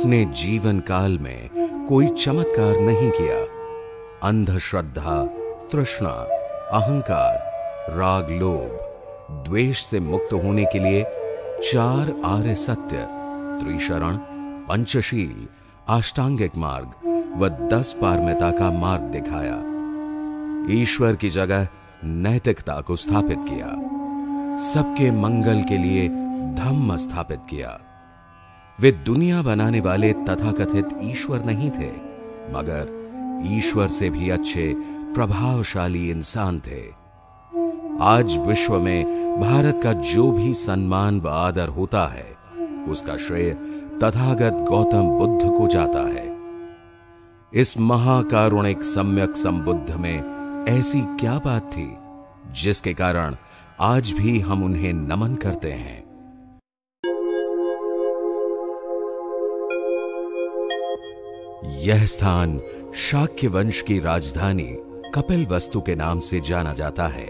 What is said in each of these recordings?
अपने जीवन काल में कोई चमत्कार नहीं किया। अंधश्रद्धा, तृष्णा, अहंकार, राग, लोभ, द्वेष से मुक्त होने के लिए 4 आर्य सत्य, त्रिशरण, पंचशील, अष्टांगिक मार्ग व 10 पारमिता का मार्ग दिखाया। ईश्वर की जगह नैतिकता को स्थापित किया। सबके मंगल के लिए धम्म स्थापित किया। वे दुनिया बनाने वाले तथाकथित ईश्वर नहीं थे, मगर ईश्वर से भी अच्छे प्रभावशाली इंसान थे। आज विश्व में भारत का जो भी सम्मान व आदर होता है, उसका श्रेय तथागत गौतम बुद्ध को जाता है। इस महाकारुणिक सम्यक संबुद्ध में ऐसी क्या बात थी जिसके कारण आज भी हम उन्हें नमन करते हैं। यह स्थान शाक्य वंश की राजधानी कपिलवस्तु के नाम से जाना जाता है।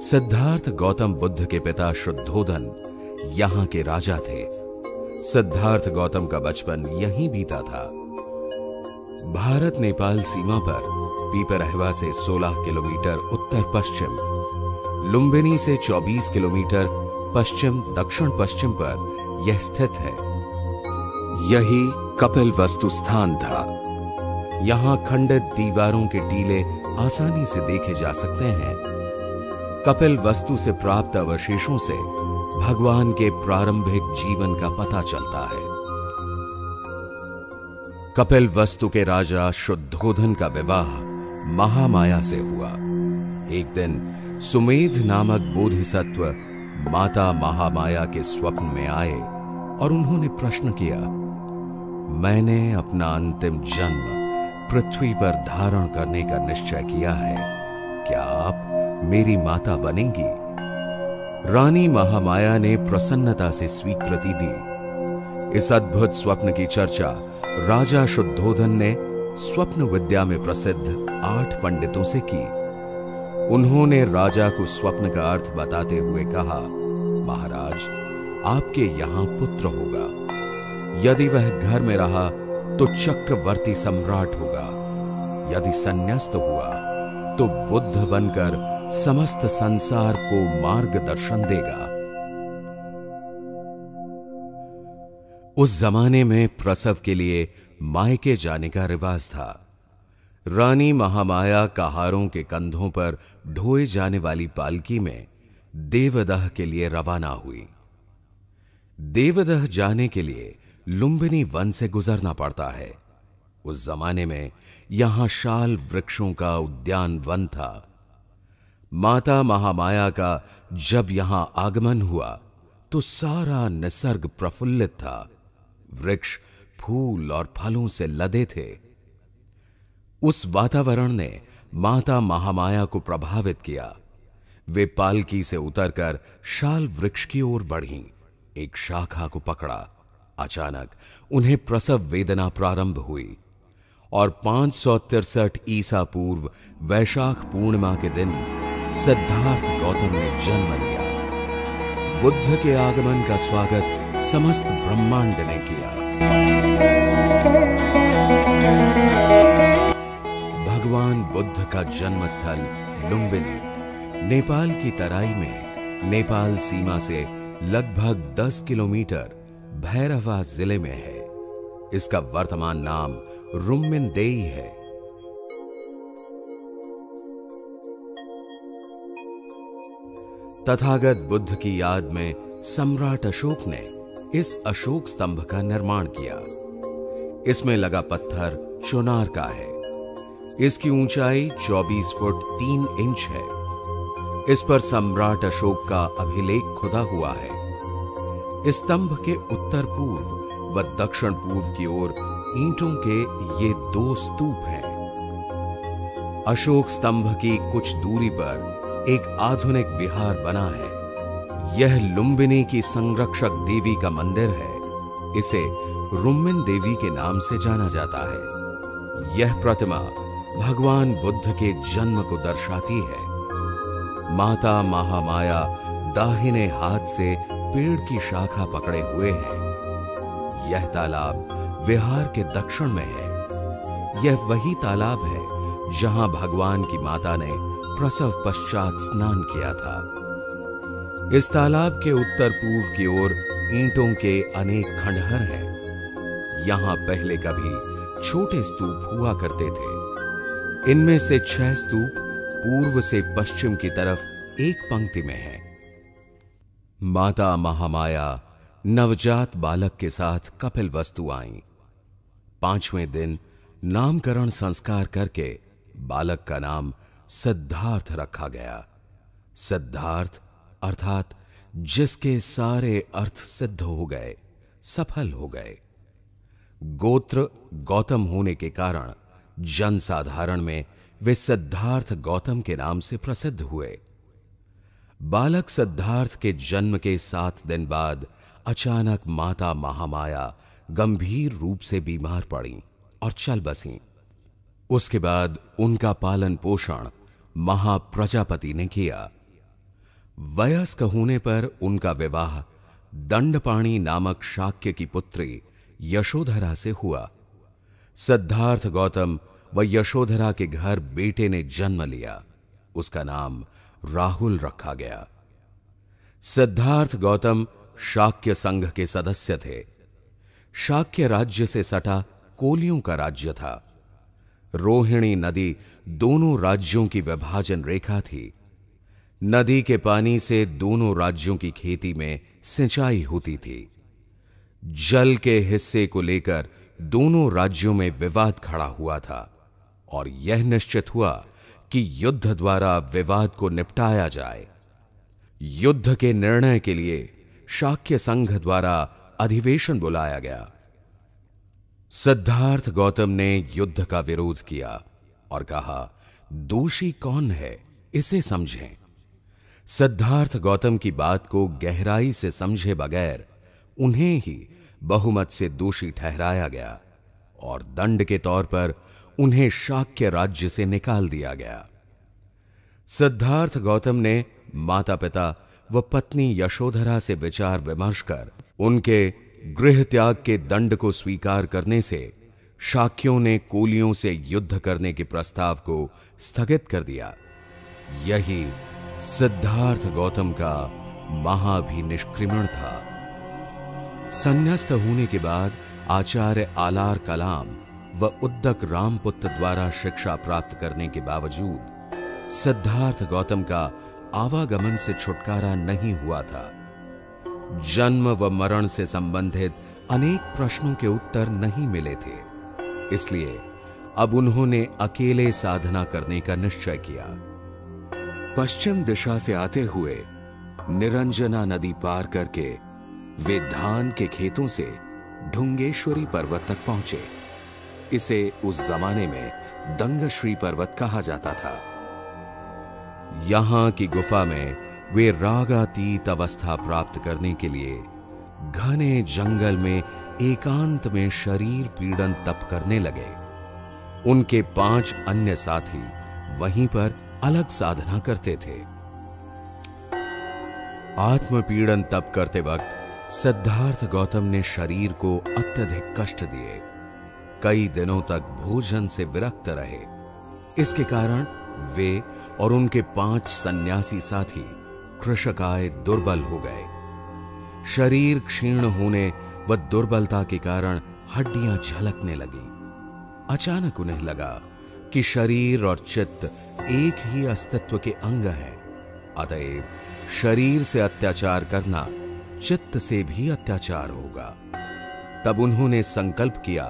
सिद्धार्थ गौतम बुद्ध के पिता शुद्धोधन यहां के राजा थे। सिद्धार्थ गौतम का बचपन यहीं बीता था। भारत नेपाल सीमा पर पीपरहवा से 16 किलोमीटर उत्तर पश्चिम, लुम्बिनी से 24 किलोमीटर पश्चिम दक्षिण पश्चिम पर यह स्थित है। यही कपिलवस्तु स्थान था। यहां खंडित दीवारों के टीले आसानी से देखे जा सकते हैं। कपिलवस्तु से प्राप्त अवशेषों से भगवान के प्रारंभिक जीवन का पता चलता है। कपिलवस्तु के राजा शुद्धोधन का विवाह महामाया से हुआ। एक दिन सुमेध नामक बोधिसत्व माता महामाया के स्वप्न में आए और उन्होंने प्रश्न किया, मैंने अपना अंतिम जन्म पृथ्वी पर धारण करने का निश्चय किया है, क्या आप मेरी माता बनेंगी? रानी महामाया ने प्रसन्नता से स्वीकृति दी। इस अद्भुत स्वप्न की चर्चा राजा शुद्धोधन ने स्वप्न विद्या में प्रसिद्ध 8 पंडितों से की। उन्होंने राजा को स्वप्न का अर्थ बताते हुए कहा, महाराज, आपके यहां पुत्र होगा। यदि वह घर में रहा तो चक्रवर्ती सम्राट होगा। यदि संन्यास्त हुआ तो बुद्ध बनकर समस्त संसार को मार्गदर्शन देगा। उस जमाने में प्रसव के लिए मायके जाने का रिवाज था। रानी महामाया कहारों के कंधों पर ढोए जाने वाली पालकी में देवदह के लिए रवाना हुई। देवदह जाने के लिए लुम्बिनी वन से गुजरना पड़ता है। उस जमाने में यहां शाल वृक्षों का उद्यान वन था। माता महामाया का जब यहां आगमन हुआ तो सारा निसर्ग प्रफुल्लित था। वृक्ष फूल और फलों से लदे थे। उस वातावरण ने माता महामाया को प्रभावित किया। वे पालकी से उतरकर शाल वृक्ष की ओर बढ़ीं। एक शाखा को पकड़ा। अचानक उन्हें प्रसव वेदना प्रारंभ हुई और 563 ईसा पूर्व वैशाख पूर्णिमा के दिन सिद्धार्थ गौतम ने जन्म लिया। बुद्ध के आगमन का स्वागत समस्त ब्रह्मांड ने किया। भगवान बुद्ध का जन्मस्थल लुम्बिनी नेपाल की तराई में नेपाल सीमा से लगभग 10 किलोमीटर भैरवा जिले में है। इसका वर्तमान नाम रुम्मिनदेई है। तथागत बुद्ध की याद में सम्राट अशोक ने इस अशोक स्तंभ का निर्माण किया। इसमें लगा पत्थर चुनार का है। इसकी ऊंचाई 24 फुट 3 इंच है। इस पर सम्राट अशोक का अभिलेख खुदा हुआ है। इस स्तंभ के उत्तर पूर्व व दक्षिण पूर्व की ओर ईंटों के ये 2 स्तूप हैं। अशोक स्तंभ की कुछ दूरी पर एक आधुनिक विहार बना है। यह लुम्बिनी की संरक्षक देवी का मंदिर है। इसे रुम्मिन देवी के नाम से जाना जाता है। यह प्रतिमा भगवान बुद्ध के जन्म को दर्शाती है। माता महामाया दाहिने हाथ से पेड़ की शाखा पकड़े हुए हैं। यह तालाब विहार के दक्षिण में है। यह वही तालाब है जहां भगवान की माता ने प्रसव पश्चात स्नान किया था। इस तालाब के उत्तर पूर्व की ओर ईंटों के अनेक खंडहर हैं। यहां पहले कभी छोटे स्तूप हुआ करते थे। इनमें से 6 स्तूप पूर्व से पश्चिम की तरफ एक पंक्ति में है। माता महामाया नवजात बालक के साथ कपिलवस्तु आईं। 5वें दिन नामकरण संस्कार करके बालक का नाम सिद्धार्थ रखा गया। सिद्धार्थ अर्थात जिसके सारे अर्थ सिद्ध हो गए, सफल हो गए। गोत्र गौतम होने के कारण जनसाधारण में वे सिद्धार्थ गौतम के नाम से प्रसिद्ध हुए। बालक सिद्धार्थ के जन्म के 7 दिन बाद अचानक माता महामाया गंभीर रूप से बीमार पड़ी और चल बसीं। उसके बाद उनका पालन पोषण महाप्रजापति ने किया। वयस्क होने पर उनका विवाह दंडपाणि नामक शाक्य की पुत्री यशोधरा से हुआ। सिद्धार्थ गौतम व यशोधरा के घर बेटे ने जन्म लिया। उसका नाम राहुल रखा गया। सिद्धार्थ गौतम शाक्य संघ के सदस्य थे। शाक्य राज्य से सटा कोलियों का राज्य था। रोहिणी नदी दोनों राज्यों की विभाजन रेखा थी। नदी के पानी से दोनों राज्यों की खेती में सिंचाई होती थी। जल के हिस्से को लेकर दोनों राज्यों में विवाद खड़ा हुआ था और यह निश्चित हुआ कि युद्ध द्वारा विवाद को निपटाया जाए। युद्ध के निर्णय के लिए शाक्य संघ द्वारा अधिवेशन बुलाया गया। सिद्धार्थ गौतम ने युद्ध का विरोध किया और कहा, दोषी कौन है इसे समझें। सिद्धार्थ गौतम की बात को गहराई से समझे बगैर उन्हें ही बहुमत से दोषी ठहराया गया और दंड के तौर पर उन्हें शाक्य राज्य से निकाल दिया गया। सिद्धार्थ गौतम ने माता पिता व पत्नी यशोधरा से विचार विमर्श कर उनके गृह त्याग के दंड को स्वीकार करने से शाक्यों ने कोलियों से युद्ध करने के प्रस्ताव को स्थगित कर दिया। यही सिद्धार्थ गौतम का महाभिनिष्क्रिमण था। संन्यास्त होने के बाद आचार्य आलार कलाम व उद्दक रामपुत्र द्वारा शिक्षा प्राप्त करने के बावजूद सिद्धार्थ गौतम का आवागमन से छुटकारा नहीं हुआ था। जन्म व मरण से संबंधित अनेक प्रश्नों के उत्तर नहीं मिले थे। इसलिए अब उन्होंने अकेले साधना करने का निश्चय किया। पश्चिम दिशा से आते हुए निरंजना नदी पार करके वे धान के खेतों से ढुंगेश्वरी पर्वत तक पहुंचे। इसे उस जमाने में दंगश्री पर्वत कहा जाता था। यहां की गुफा में वे रागातीत अवस्था प्राप्त करने के लिए घने जंगल में एकांत में शरीर पीड़न तप करने लगे। उनके 5 अन्य साथी वहीं पर अलग साधना करते थे। आत्मपीड़न तप करते वक्त सिद्धार्थ गौतम ने शरीर को अत्यधिक कष्ट दिए। कई दिनों तक भोजन से विरक्त रहे। इसके कारण वे और उनके 5 सन्यासी साथी कृशकाय दुर्बल हो गए। शरीर क्षीण होने व दुर्बलता के कारण हड्डियां झलकने लगी। अचानक उन्हें लगा कि शरीर और चित्त एक ही अस्तित्व के अंग हैं। अतएव शरीर से अत्याचार करना चित्त से भी अत्याचार होगा। तब उन्होंने संकल्प किया,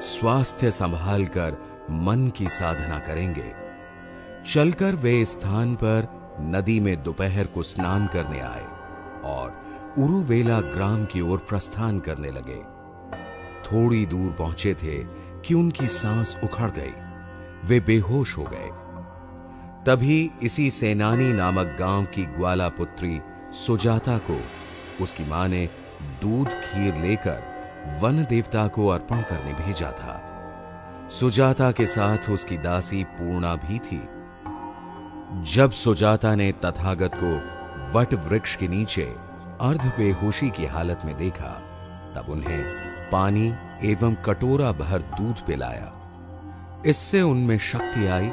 स्वास्थ्य संभालकर मन की साधना करेंगे। चलकर वे स्थान पर नदी में दोपहर को स्नान करने आए और उरुवेला ग्राम की ओर प्रस्थान करने लगे। थोड़ी दूर पहुंचे थे कि उनकी सांस उखड़ गई। वे बेहोश हो गए। तभी इसी सेनानी नामक गांव की ग्वाला पुत्री सुजाता को उसकी मां ने दूध खीर लेकर वन देवता को अर्पण करने भेजा था। सुजाता के साथ उसकी दासी पूर्णा भी थी। जब सुजाता ने तथागत को वट वृक्ष के नीचे अर्ध बेहोशी की हालत में देखा, तब उन्हें पानी एवं कटोरा भर दूध पिलाया। इससे उनमें शक्ति आई,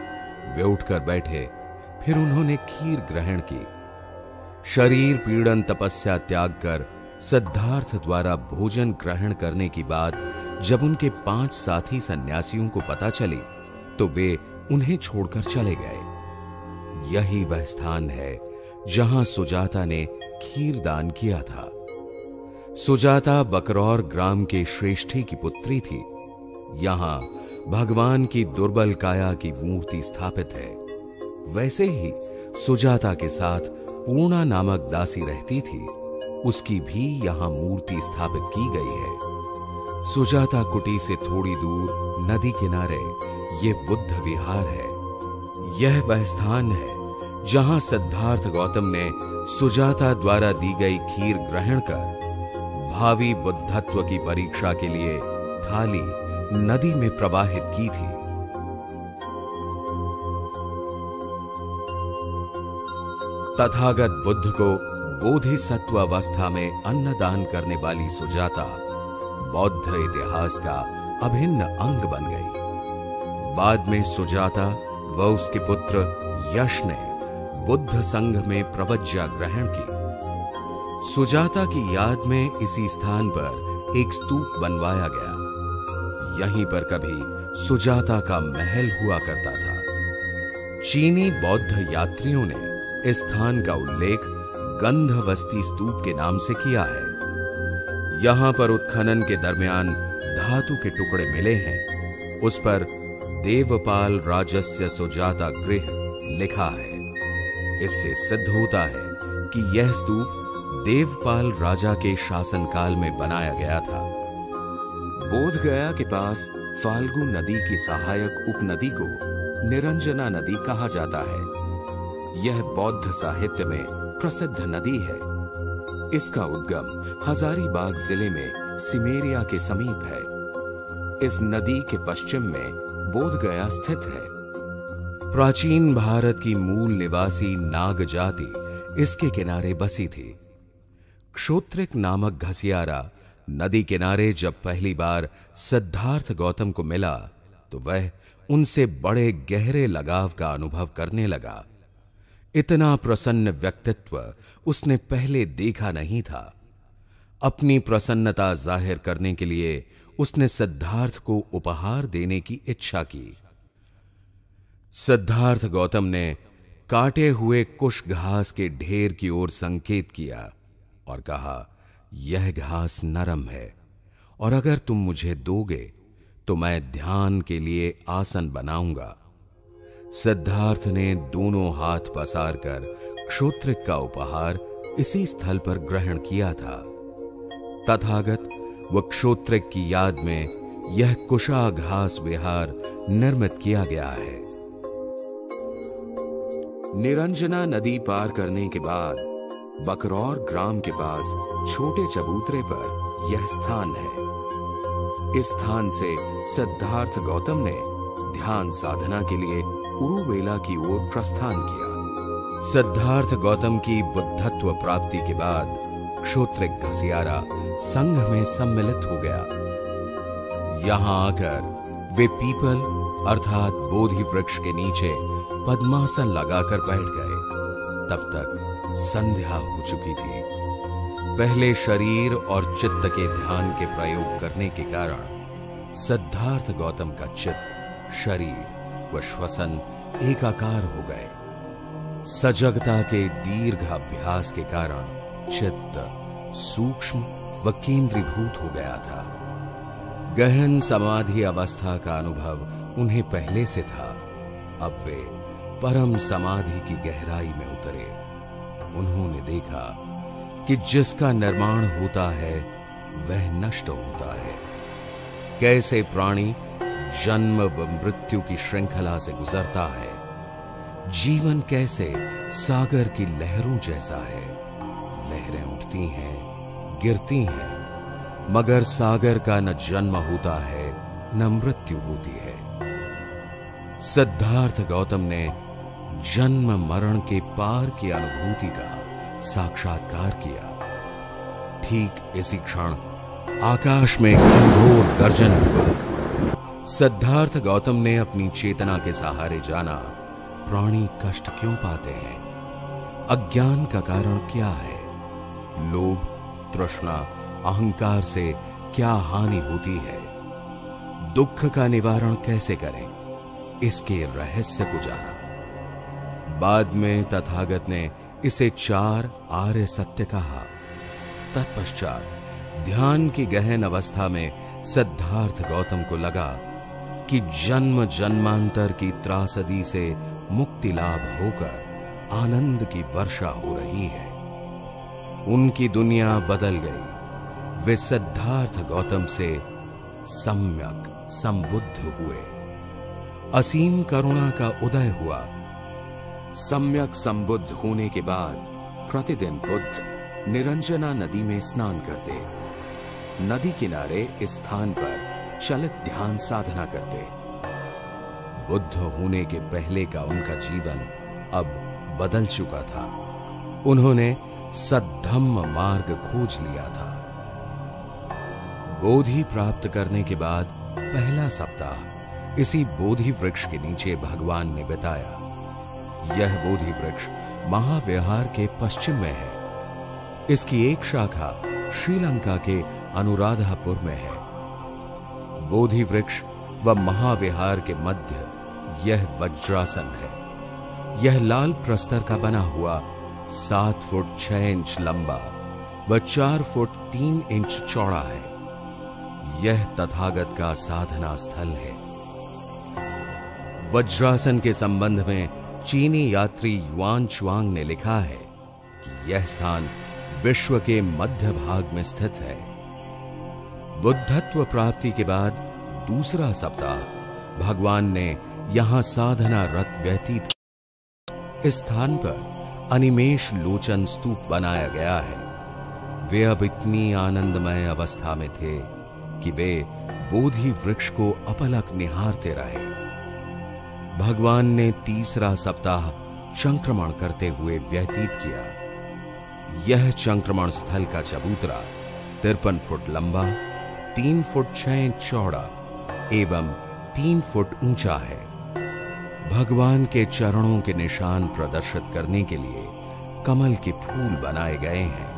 वे उठकर बैठे। फिर उन्होंने खीर ग्रहण की। शरीर पीड़न तपस्या त्याग कर सिद्धार्थ द्वारा भोजन ग्रहण करने की बात जब उनके 5 साथी सन्यासियों को पता चली तो वे उन्हें छोड़कर चले गए। यही वह स्थान है जहां सुजाता ने खीर दान किया था। सुजाता बकरौर ग्राम के श्रेष्ठी की पुत्री थी। यहां भगवान की दुर्बल काया की मूर्ति स्थापित है। वैसे ही सुजाता के साथ पूर्णा नामक दासी रहती थी, उसकी भी यहां मूर्ति स्थापित की गई है। सुजाता कुटी से थोड़ी दूर नदी किनारे ये बुद्ध विहार है। यह वह स्थान है जहां सिद्धार्थ गौतम ने सुजाता द्वारा दी गई खीर ग्रहण कर भावी बुद्धत्व की परीक्षा के लिए थाली नदी में प्रवाहित की थी। तथागत बुद्ध को बोधिसत्व अवस्था में अन्नदान करने वाली सुजाता बौद्ध इतिहास का अभिन्न अंग बन गई। बाद में सुजाता व उसके पुत्र यश ने बुद्ध संघ में प्रवज्ञा ग्रहण की। सुजाता की याद में इसी स्थान पर एक स्तूप बनवाया गया। यहीं पर कभी सुजाता का महल हुआ करता था। चीनी बौद्ध यात्रियों ने इस स्थान का उल्लेख गंधवस्ती स्तूप के नाम से किया है। यहां पर उत्खनन के दरमियान धातु के टुकड़े मिले हैं। उस पर देवपाल राजस्य सुजाता गृह लिखा है। इससे सिद्ध होता है कि यह स्तूप देवपाल राजा के शासनकाल में बनाया गया था। बोध गया के पास फाल्गु नदी की सहायक उपनदी को निरंजना नदी कहा जाता है। यह बौद्ध साहित्य में प्रसिद्ध नदी है। इसका उद्गम हजारीबाग जिले में सिमेरिया के समीप है। इस नदी के पश्चिम में बोध गया स्थित है। प्राचीन भारत की मूल निवासी नाग जाति इसके किनारे बसी थी। क्षोत्रिक नामक घसियारा नदी किनारे जब पहली बार सिद्धार्थ गौतम को मिला तो वह उनसे बड़े गहरे लगाव का अनुभव करने लगा। इतना प्रसन्न व्यक्तित्व उसने पहले देखा नहीं था। अपनी प्रसन्नता जाहिर करने के लिए उसने सिद्धार्थ को उपहार देने की इच्छा की। सिद्धार्थ गौतम ने काटे हुए कुश घास के ढेर की ओर संकेत किया और कहा, यह घास नरम है और अगर तुम मुझे दोगे तो मैं ध्यान के लिए आसन बनाऊंगा। सिद्धार्थ ने दोनों हाथ पसार कर क्षोत्रिक का उपहार इसी स्थल पर ग्रहण किया था। तथागत व क्षोत्रिक की याद में यह कुशा घास विहार निर्मित किया गया है। निरंजना नदी पार करने के बाद बकरौर ग्राम के पास छोटे चबूतरे पर यह स्थान है। इस स्थान से सिद्धार्थ गौतम ने ध्यान साधना के लिए उरुवेला की ओर प्रस्थान किया। सिद्धार्थ गौतम की बुद्धत्व प्राप्ति के बाद क्षोत्रिक घसियारा संघ में सम्मिलित हो गया। यहां आकर वे पीपल अर्थात बोधि वृक्ष के नीचे पद्मासन लगाकर बैठ गए। तब तक संध्या हो चुकी थी। पहले शरीर और चित्त के ध्यान के प्रयोग करने के कारण सिद्धार्थ गौतम का चित्त, शरीर व श्वसन एकाकार हो गए। सजगता के दीर्घ अभ्यास के कारण चित्त सूक्ष्म व केंद्रीभूत हो गया था। गहन समाधि अवस्था का अनुभव उन्हें पहले से था। अब वे परम समाधि की गहराई में उतरे। उन्होंने देखा कि जिसका निर्माण होता है वह नष्ट होता है। कैसे प्राणी जन्म व मृत्यु की श्रृंखला से गुजरता है। जीवन कैसे सागर की लहरों जैसा है। लहरें उठती हैं, गिरती हैं, मगर सागर का न जन्म होता है न मृत्यु होती है। सिद्धार्थ गौतम ने जन्म मरण के पार की अनुभूति का साक्षात्कार किया। ठीक इसी क्षण आकाश में घनघोर गर्जन हुआ। सिद्धार्थ गौतम ने अपनी चेतना के सहारे जाना, प्राणी कष्ट क्यों पाते हैं, अज्ञान का कारण क्या है, लोभ, तृष्णा, अहंकार से क्या हानि होती है, दुख का निवारण कैसे करें, इसके रहस्य को जाना। बाद में तथागत ने इसे 4 आर्य सत्य कहा। तत्पश्चात ध्यान की गहन अवस्था में सिद्धार्थ गौतम को लगा कि जन्म जन्मांतर की त्रासदी से मुक्ति लाभ होकर आनंद की वर्षा हो रही है। उनकी दुनिया बदल गई। वे सिद्धार्थ गौतम से सम्यक संबुद्ध हुए। असीम करुणा का उदय हुआ। सम्यक संबुद्ध होने के बाद प्रतिदिन बुद्ध निरंजना नदी में स्नान करते, नदी किनारे इस स्थान पर चलित ध्यान साधना करते। बुद्ध होने के पहले का उनका जीवन अब बदल चुका था। उन्होंने सद्धम्म मार्ग खोज लिया था। बोधि प्राप्त करने के बाद पहला सप्ताह इसी बोधि वृक्ष के नीचे भगवान ने बिताया। यह बोधि वृक्ष महाविहार के पश्चिम में है। इसकी एक शाखा श्रीलंका के अनुराधापुर में है। बोधि वृक्ष व महाविहार के मध्य यह वज्रासन है। यह लाल प्रस्तर का बना हुआ 7 फुट 6 इंच लंबा व 4 फुट 3 इंच चौड़ा है। यह तथागत का साधना स्थल है। वज्रासन के संबंध में चीनी यात्री युआन चुआंग ने लिखा है कि यह स्थान विश्व के मध्य भाग में स्थित है। बुद्धत्व प्राप्ति के बाद दूसरा सप्ताह भगवान ने यहां साधना रत व्यतीत किया। इस स्थान पर अनिमेष लोचन स्तूप बनाया गया है। वे अब इतनी आनंदमय अवस्था में थे कि वे बोधि वृक्ष को अपलक निहारते रहे। भगवान ने तीसरा सप्ताह चंक्रमण करते हुए व्यतीत किया। यह चंक्रमण स्थल का चबूतरा 53 फुट लंबा, 3 फुट 6 इंच चौड़ा एवं 3 फुट ऊंचा है। भगवान के चरणों के निशान प्रदर्शित करने के लिए कमल के फूल बनाए गए हैं।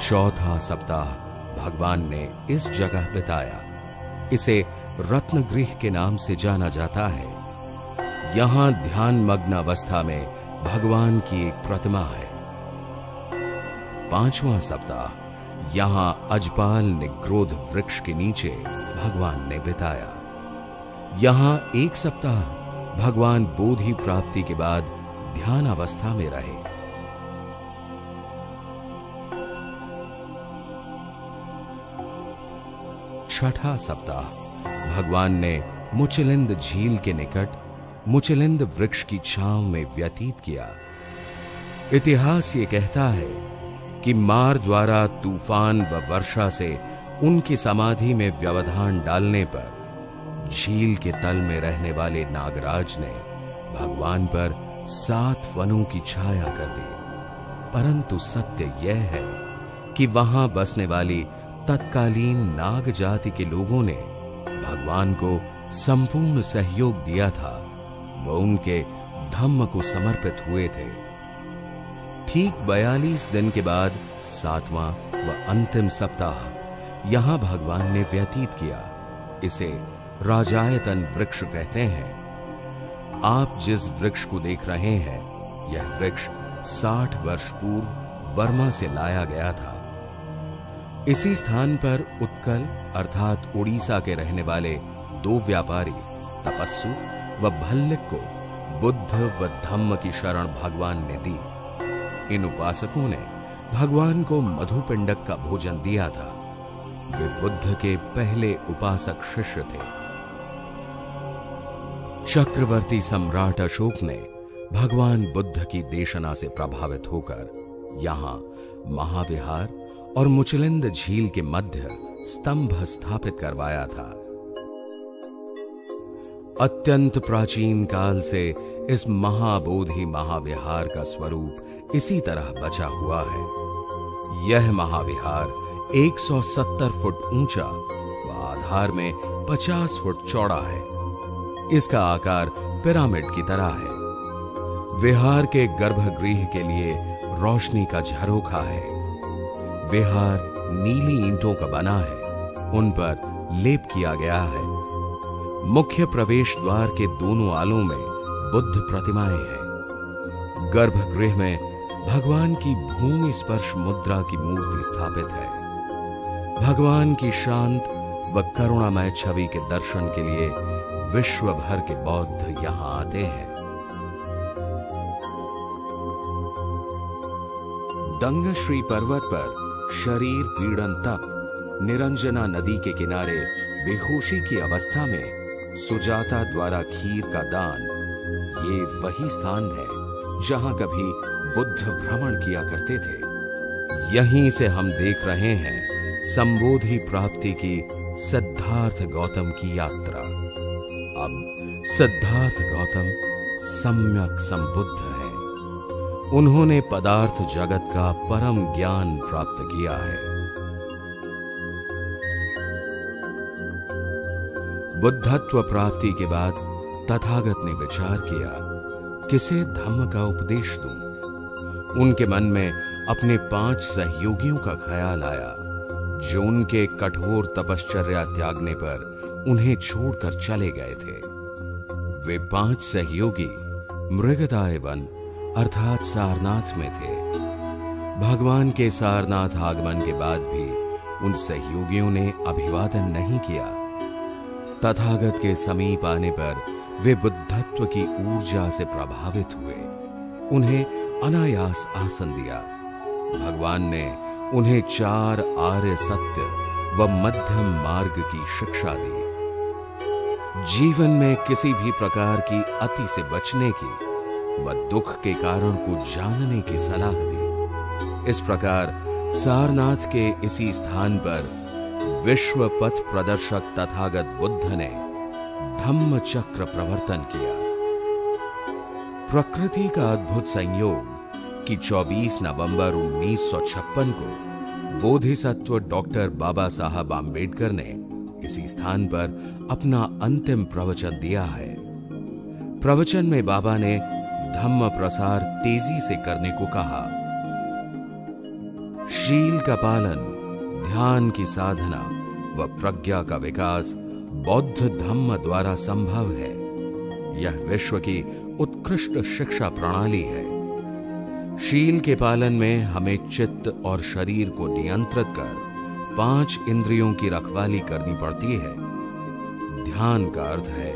चौथा सप्ताह भगवान ने इस जगह बिताया। इसे रत्नगृह के नाम से जाना जाता है। यहां ध्यान मग्न अवस्था में भगवान की एक प्रतिमा है। पांचवां सप्ताह यहां अजपाल निग्रोध वृक्ष के नीचे भगवान ने बिताया। यहां एक सप्ताह भगवान बोधि प्राप्ति के बाद ध्यान अवस्था में रहे। छठा सप्ताह भगवान ने मुचलिंद झील के निकट मुचलिंद वृक्ष की छांव में व्यतीत किया। इतिहास ये कहता है कि मार द्वारा तूफान व वर्षा से उनकी समाधि में व्यवधान डालने पर झील के तल में रहने वाले नागराज ने भगवान पर 7 वनों की छाया कर दी। परंतु सत्य यह है कि वहां बसने वाली तत्कालीन नाग जाति के लोगों ने भगवान को संपूर्ण सहयोग दिया था। वो उनके धम्म को समर्पित हुए थे। ठीक 42 दिन के बाद 7वां व अंतिम सप्ताह यहां भगवान ने व्यतीत किया। इसे राजायतन वृक्ष कहते हैं। आप जिस वृक्ष को देख रहे हैं, यह वृक्ष 60 वर्ष पूर्व बर्मा से लाया गया था। इसी स्थान पर उत्कल अर्थात उड़ीसा के रहने वाले 2 व्यापारी तपस्सु व भल्लिक को बुद्ध व धम्म की शरण भगवान ने दी। इन उपासकों ने भगवान को मधुपिंडक का भोजन दिया था। वे बुद्ध के पहले उपासक शिष्य थे। चक्रवर्ती सम्राट अशोक ने भगवान बुद्ध की देशना से प्रभावित होकर यहां महाविहार और मुचलिंद झील के मध्य स्तंभ स्थापित करवाया था। अत्यंत प्राचीन काल से इस महाबोधि महाविहार का स्वरूप इसी तरह बचा हुआ है। यह महाविहार 170 फुट ऊंचा व आधार में 50 फुट चौड़ा है। इसका आकार पिरामिड की तरह है। विहार के गर्भगृह के लिए रोशनी का झरोखा है। विहार नीली ईंटों का बना है, उन पर लेप किया गया है। मुख्य प्रवेश द्वार के दोनों आलों में बुद्ध प्रतिमाएं हैं। गर्भगृह में भगवान की भूमि स्पर्श मुद्रा की मूर्ति स्थापित है। भगवान की शांत व करुणामय छवि के दर्शन के लिए विश्व भर के बौद्ध यहां आते हैं। दंगश्री पर्वत पर शरीर पीड़न तप निरंजना नदी के किनारे बेहोशी की अवस्था में सुजाता द्वारा खीर का दान, ये वही स्थान है जहां कभी बुद्ध भ्रमण किया करते थे। यहीं से हम देख रहे हैं संबोधि प्राप्ति की सिद्धार्थ गौतम की यात्रा। अब सिद्धार्थ गौतम सम्यक संबुद्ध हैं। उन्होंने पदार्थ जगत का परम ज्ञान प्राप्त किया है। बुद्धत्व प्राप्ति के बाद तथागत ने विचार किया, किसे धम्म का उपदेश दूं। उनके मन में अपने 5 सहयोगियों का ख्याल आया, जो उनके कठोर तपश्चर्या त्यागने पर उन्हें छोड़कर चले गए थे। वे 5 सहयोगी मृगदाय वन अर्थात सारनाथ में थे। भगवान के सारनाथ आगमन के बाद भी उन सहयोगियों ने अभिवादन नहीं किया। तथागत के समीप आने पर वे बुद्धत्व की ऊर्जा से प्रभावित हुए। उन्हें अनायास आसन दिया। भगवान ने उन्हें 4 आर्य सत्य व मध्यम मार्ग की शिक्षा दी। जीवन में किसी भी प्रकार की अति से बचने की व दुख के कारण को जानने की सलाह दी। इस प्रकार सारनाथ के इसी स्थान पर विश्व पथ प्रदर्शक तथागत बुद्ध ने धम्म चक्र प्रवर्तन किया। प्रकृति का अद्भुत संयोग कि 24 नवंबर 1956 को बोधिसत्व डॉक्टर बाबा साहब आम्बेडकर ने इसी स्थान पर अपना अंतिम प्रवचन दिया है। प्रवचन में बाबा ने धम्म प्रसार तेजी से करने को कहा। शील का पालन, ध्यान की साधना व प्रज्ञा का विकास बौद्ध धम्म द्वारा संभव है। यह विश्व की उत्कृष्ट शिक्षा प्रणाली है। शील के पालन में हमें चित्त और शरीर को नियंत्रित कर 5 इंद्रियों की रखवाली करनी पड़ती है। ध्यान का अर्थ है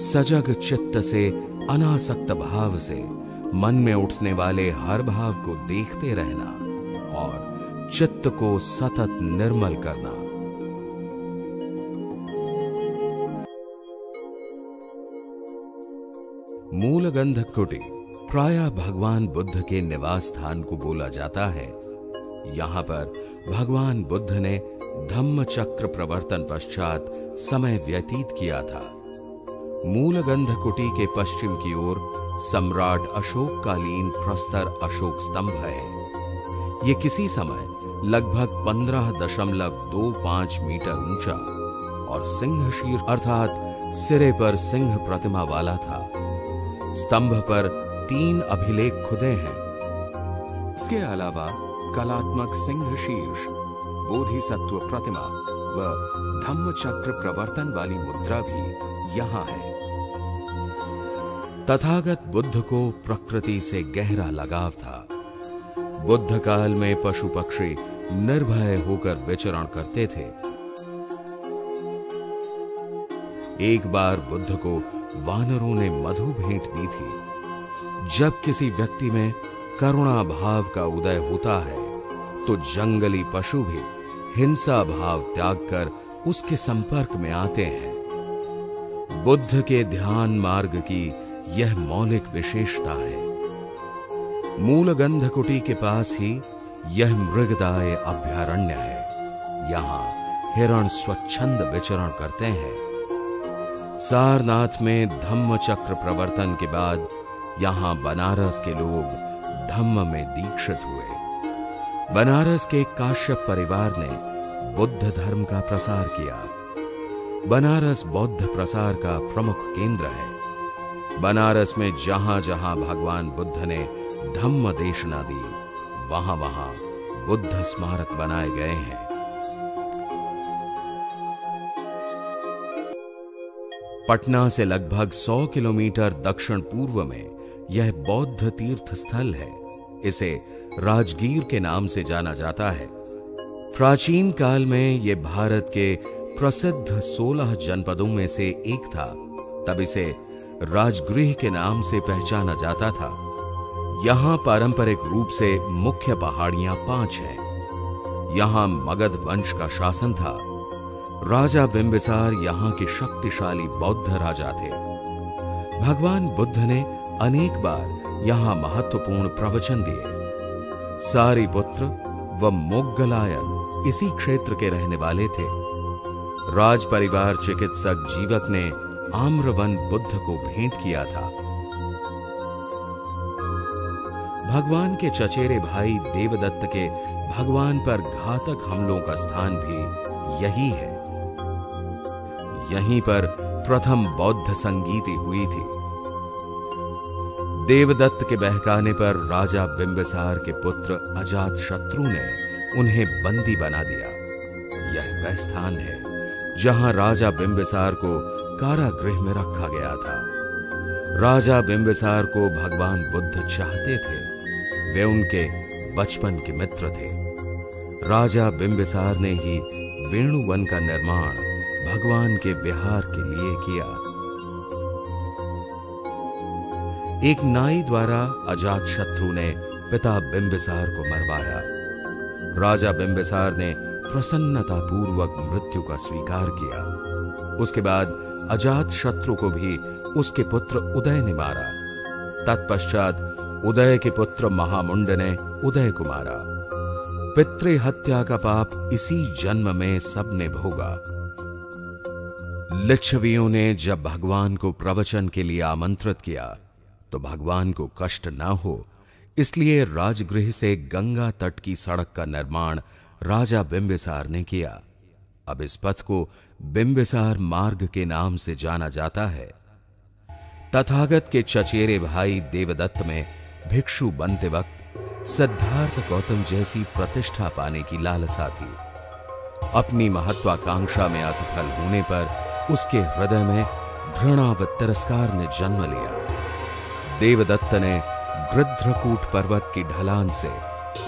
सजग चित्त से अनासक्त भाव से मन में उठने वाले हर भाव को देखते रहना और चित्त को सतत निर्मल करना। मूलगंध कुटी प्रायः भगवान बुद्ध के निवास स्थान को बोला जाता है। यहां पर भगवान बुद्ध ने धम्म चक्र प्रवर्तन पश्चात समय व्यतीत किया था। मूलगंध कुटी के पश्चिम की ओर सम्राट अशोक कालीन प्रस्तर अशोक स्तंभ है। ये किसी समय लगभग 15.25 मीटर ऊंचा और सिंह शीर अर्थात सिरे पर सिंह प्रतिमा वाला था। स्तंभ पर 3 अभिलेख खुदे हैं। इसके अलावा कलात्मक सिंह शीर्ष, बोधिसत्व प्रतिमा व धम्म चक्र प्रवर्तन वाली मुद्रा भी यहां है। तथागत बुद्ध को प्रकृति से गहरा लगाव था। बुद्ध काल में पशु पक्षी निर्भय होकर विचरण करते थे। एक बार बुद्ध को वानरों ने मधु भेंट दी थी। जब किसी व्यक्ति में करुणा भाव का उदय होता है तो जंगली पशु भी हिंसा भाव त्याग कर उसके संपर्क में आते हैं। बुद्ध के ध्यान मार्ग की यह मौलिक विशेषता है। मूलगंध कुटी के पास ही यह मृगदाय अभयारण्य है। यहां हिरण स्वच्छंद विचरण करते हैं। सारनाथ में धम्म चक्र प्रवर्तन के बाद यहां बनारस के लोग धम्म में दीक्षित हुए। बनारस के काश्यप परिवार ने बुद्ध धर्म का प्रसार किया। बनारस बौद्ध प्रसार का प्रमुख केंद्र है। बनारस में जहां जहां भगवान बुद्ध ने धम्म देशना दी, वहां वहां बुद्ध स्मारक बनाए गए हैं। पटना से लगभग 100 किलोमीटर दक्षिण पूर्व में यह बौद्ध तीर्थ स्थल है। इसे राजगीर के नाम से जाना जाता है। प्राचीन काल में यह भारत के प्रसिद्ध 16 जनपदों में से एक था। तब इसे राजगृह के नाम से पहचाना जाता था। यहां पारंपरिक रूप से मुख्य पहाड़ियां 5 हैं। यहां मगध वंश का शासन था। राजा बिंबिसार यहां के शक्तिशाली बौद्ध राजा थे। भगवान बुद्ध ने अनेक बार यहां महत्वपूर्ण प्रवचन दिए। सारिपुत्र व मोग्गलायन इसी क्षेत्र के रहने वाले थे। राज परिवार चिकित्सक जीवक ने आम्रवन बुद्ध को भेंट किया था। भगवान के चचेरे भाई देवदत्त के भगवान पर घातक हमलों का स्थान भी यही है। यहीं पर प्रथम बौद्ध संगीति हुई थी। देवदत्त के बहकाने पर राजा बिंबिसार के पुत्र अजातशत्रु ने उन्हें बंदी बना दिया। यह वह स्थान है जहां राजा बिंबिसार को कारागृह में रखा गया था। राजा बिंबिसार को भगवान बुद्ध चाहते थे। वे उनके बचपन के मित्र थे। राजा बिंबिसार ने ही वेणुवन का निर्माण भगवान के विहार के लिए किया। एक नाई द्वारा अजातशत्रु ने पिता बिंबिसार को मरवाया। राजा बिंबिसार ने प्रसन्नतापूर्वक मृत्यु का स्वीकार किया। उसके बाद अजातशत्रु को भी उसके पुत्र उदय ने मारा। तत्पश्चात उदय के पुत्र महामुंड ने उदय को मारा। पितृहत्या का पाप इसी जन्म में सबने भोगा। लिच्छवियों ने जब भगवान को प्रवचन के लिए आमंत्रित किया तो भगवान को कष्ट न हो, इसलिए राजगृह से गंगा तट की सड़क का निर्माण राजा बिंबिसार ने किया। अब इस पथ को बिंबिसार मार्ग के नाम से जाना जाता है। तथागत के चचेरे भाई देवदत्त में भिक्षु बनते वक्त सिद्धार्थ गौतम जैसी प्रतिष्ठा पाने की लालसा थी। अपनी महत्वाकांक्षा में असफल होने पर उसके हृदय में घृणा व तिरस्कार ने जन्म लिया। देवदत्त ने गृध्रकूट पर्वत की ढलान से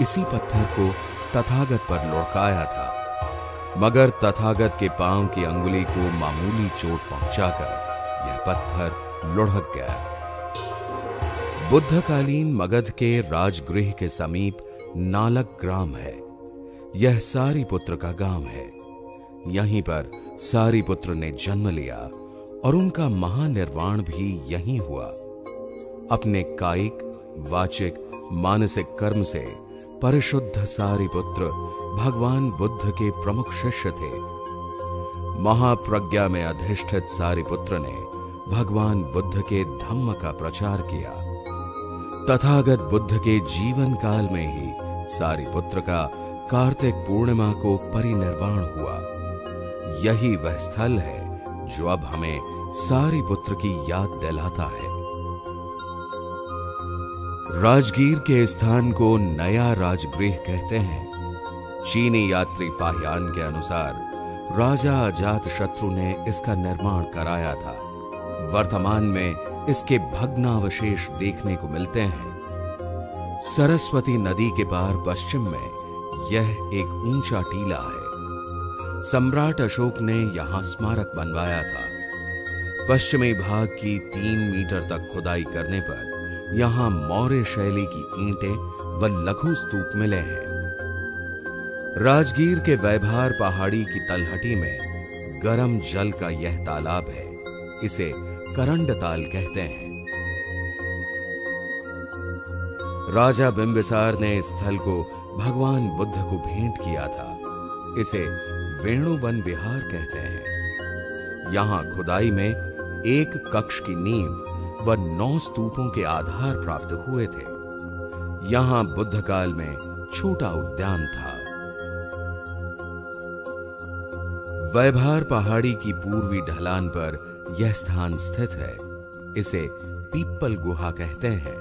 इसी पत्थर को तथागत पर लुढ़काया था, मगर तथागत के पांव की अंगुली को मामूली चोट पहुंचाकर यह पत्थर लुढ़क गया। बुद्धकालीन मगध के राजगृह के समीप नालक ग्राम है। यह सारिपुत्र का गांव है। यहीं पर सारिपुत्र ने जन्म लिया और उनका महानिर्वाण भी यहीं हुआ। अपने कायिक, वाचिक, मानसिक कर्म से परिशुद्ध सारिपुत्र भगवान बुद्ध के प्रमुख शिष्य थे। महाप्रज्ञा में अधिष्ठित सारिपुत्र ने भगवान बुद्ध के धम्म का प्रचार किया। तथागत बुद्ध के जीवन काल में ही सारिपुत्र का कार्तिक पूर्णिमा को परिनिर्वाण हुआ। यही वह स्थल है जो अब हमें सारिपुत्र की याद दिलाता है। राजगीर के स्थान को नया राजगृह कहते हैं। चीनी यात्री फाहियान के अनुसार राजा अजातशत्रु ने इसका निर्माण कराया था। वर्तमान में इसके भग्नावशेष देखने को मिलते हैं। सरस्वती नदी के पार पश्चिम में यह एक ऊंचा टीला है। सम्राट अशोक ने यहां स्मारक बनवाया था। पश्चिमी भाग की 3 मीटर तक खुदाई करने पर यहां मौर्य शैली की ईंटें व लघु स्तूप मिले हैं। राजगीर के वैभार पहाड़ी की तलहटी में गर्म जल का यह तालाब है। इसे करंड ताल कहते हैं। राजा बिंबिसार ने इस स्थल को भगवान बुद्ध को भेंट किया था। इसे वेणुवन विहार कहते हैं। यहां खुदाई में एक कक्ष की नींव व 9 स्तूपों के आधार प्राप्त हुए थे। यहां बुद्ध काल में छोटा उद्यान था। वैभार पहाड़ी की पूर्वी ढलान पर यह स्थान स्थित है। इसे पीपल गुहा कहते हैं।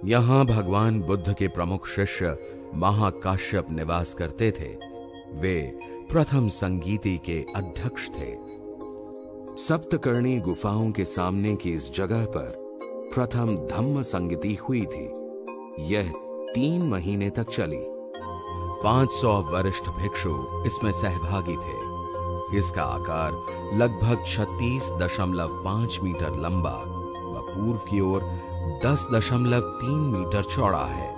यहां भगवान बुद्ध के प्रमुख शिष्य महाकाश्यप निवास करते थे। वे प्रथम संगीति के अध्यक्ष थे। सप्तकर्णी गुफाओं के सामने की इस जगह पर प्रथम धम्म संगीति हुई थी। यह 3 महीने तक चली। 500 वरिष्ठ भिक्षु इसमें सहभागी थे। इसका आकार लगभग 36.5 मीटर लंबा व पूर्व की ओर 10.3 मीटर चौड़ा है।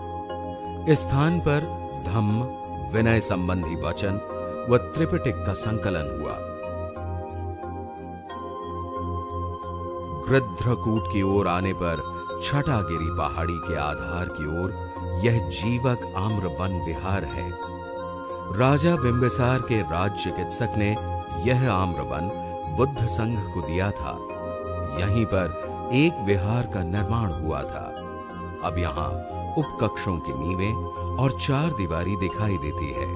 इस स्थान पर धम्म, विनय संबंधी वचन व त्रिपिटक का संकलन हुआ। गृध्रकूट की ओर आने पर छठागिरी पहाड़ी के आधार की ओर यह जीवक आम्र वन विहार है। राजा बिंबिसार के राज चिकित्सक ने यह आम्र वन बुद्ध संघ को दिया था। यहीं पर एक विहार का निर्माण हुआ था। अब यहां उपकक्षों की नींवें और 4 दीवारी दिखाई देती है।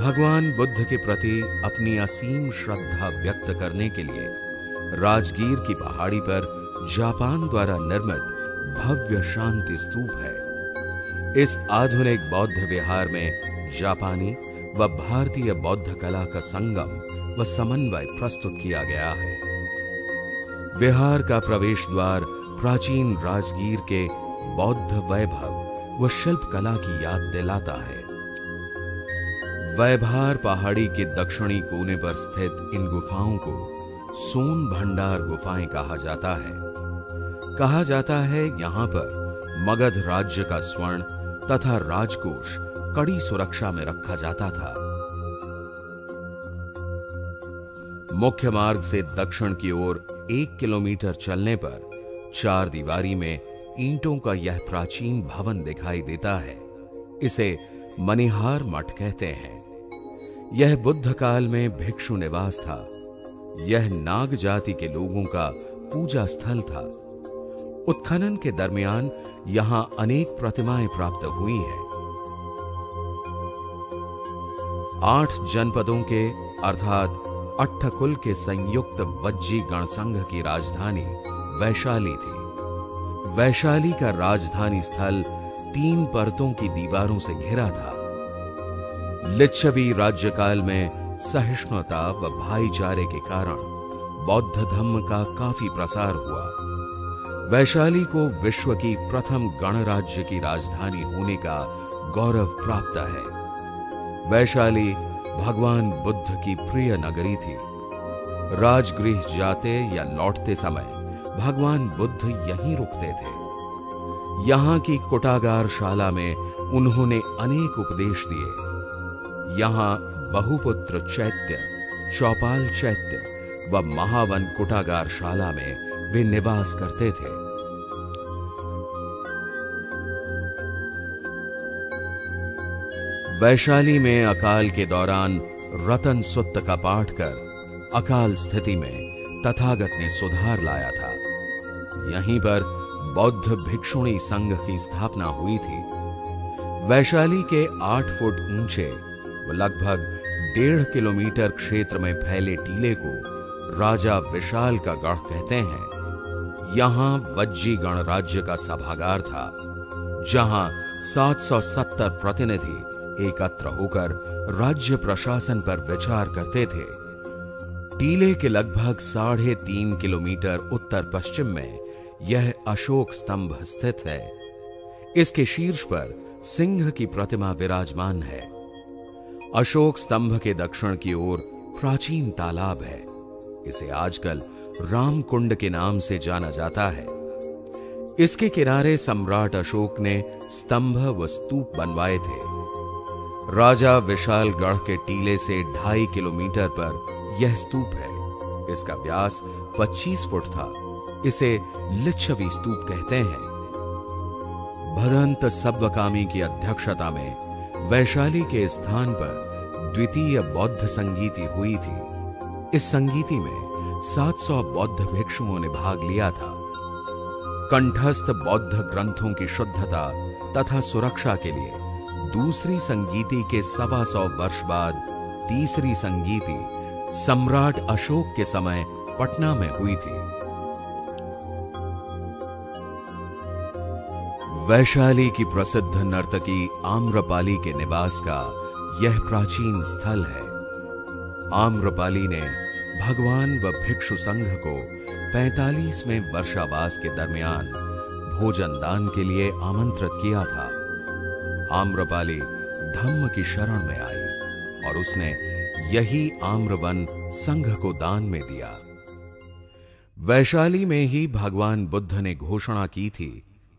भगवान बुद्ध के प्रति अपनी असीम श्रद्धा व्यक्त करने के लिए राजगीर की पहाड़ी पर जापान द्वारा निर्मित भव्य शांति स्तूप है। इस आधुनिक बौद्ध विहार में जापानी व भारतीय बौद्ध कला का संगम व समन्वय प्रस्तुत किया गया है। विहार का प्रवेश द्वार प्राचीन राजगीर के बौद्ध वैभव व शिल्प कला की याद दिलाता है। वैभार पहाड़ी के दक्षिणी कोने पर स्थित इन गुफाओं को सोन भंडार गुफाएं कहा जाता है। कहा जाता है यहां पर मगध राज्य का स्वर्ण तथा राजकोष कड़ी सुरक्षा में रखा जाता था। मुख्य मार्ग से दक्षिण की ओर 1 किलोमीटर चलने पर 4 दीवारी में ईंटों का यह प्राचीन भवन दिखाई देता है। इसे मनिहार मठ कहते हैं। यह बुद्ध काल में भिक्षु निवास था। यह नाग जाति के लोगों का पूजा स्थल था। उत्खनन के दरमियान यहां अनेक प्रतिमाएं प्राप्त हुई हैं। 8 जनपदों के अर्थात अट्ठकुल के संयुक्त वज्जी गणसंघ की राजधानी वैशाली थी। वैशाली का राजधानी स्थल 3 परतों की दीवारों से घिरा था। लिच्छवी राज्यकाल में सहिष्णुता व भाईचारे के कारण बौद्ध धर्म का काफी प्रसार हुआ। वैशाली को विश्व की प्रथम गणराज्य की राजधानी होने का गौरव प्राप्त है। वैशाली भगवान बुद्ध की प्रिय नगरी थी। राजगृह जाते या लौटते समय भगवान बुद्ध यहीं रुकते थे। यहां की कुटागार शाला में उन्होंने अनेक उपदेश दिए। यहां बहुपुत्र चैत्य, चौपाल चैत्य व महावन कुटागार शाला में वे निवास करते थे। वैशाली में अकाल के दौरान रतन सुत्त का पाठ कर अकाल स्थिति में तथागत ने सुधार लाया था। यहीं पर बौद्ध भिक्षुणी संघ की स्थापना हुई थी। वैशाली के 8 फुट ऊंचे व लगभग 1.5 किलोमीटर क्षेत्र में फैले टीले को राजा विशाल का गढ़ कहते हैं। यहां वज्जी गणराज्य का सभागार था, जहां 770 प्रतिनिधि एकत्र होकर राज्य प्रशासन पर विचार करते थे। टीले के लगभग 3.5 किलोमीटर उत्तर पश्चिम में यह अशोक स्तंभ स्थित है। इसके शीर्ष पर सिंह की प्रतिमा विराजमान है। अशोक स्तंभ के दक्षिण की ओर प्राचीन तालाब है। इसे आजकल रामकुंड के नाम से जाना जाता है। इसके किनारे सम्राट अशोक ने स्तंभ व स्तूप बनवाए थे। राजा विशालगढ़ के टीले से 2.5 किलोमीटर पर यह स्तूप है। इसका व्यास 25 फुट था। इसे लिच्छवी स्तूप कहते हैं। भदंत सब्बकामी की अध्यक्षता में वैशाली के स्थान पर द्वितीय बौद्ध संगीति हुई थी। इस संगीति में 700 बौद्ध भिक्षुओं ने भाग लिया था। कंठस्थ बौद्ध ग्रंथों की शुद्धता तथा सुरक्षा के लिए दूसरी संगीति के 125 वर्ष बाद तीसरी संगीति सम्राट अशोक के समय पटना में हुई थी। वैशाली की प्रसिद्ध नर्तकी आम्रपाली के निवास का यह प्राचीन स्थल है। आम्रपाली ने भगवान व भिक्षु संघ को 45वें वर्षावास के दरमियान भोजन दान के लिए आमंत्रित किया था। आम्रपाली धम्म की शरण में आई और उसने यही आम्रवन संघ को दान में दिया। वैशाली में ही भगवान बुद्ध ने घोषणा की थी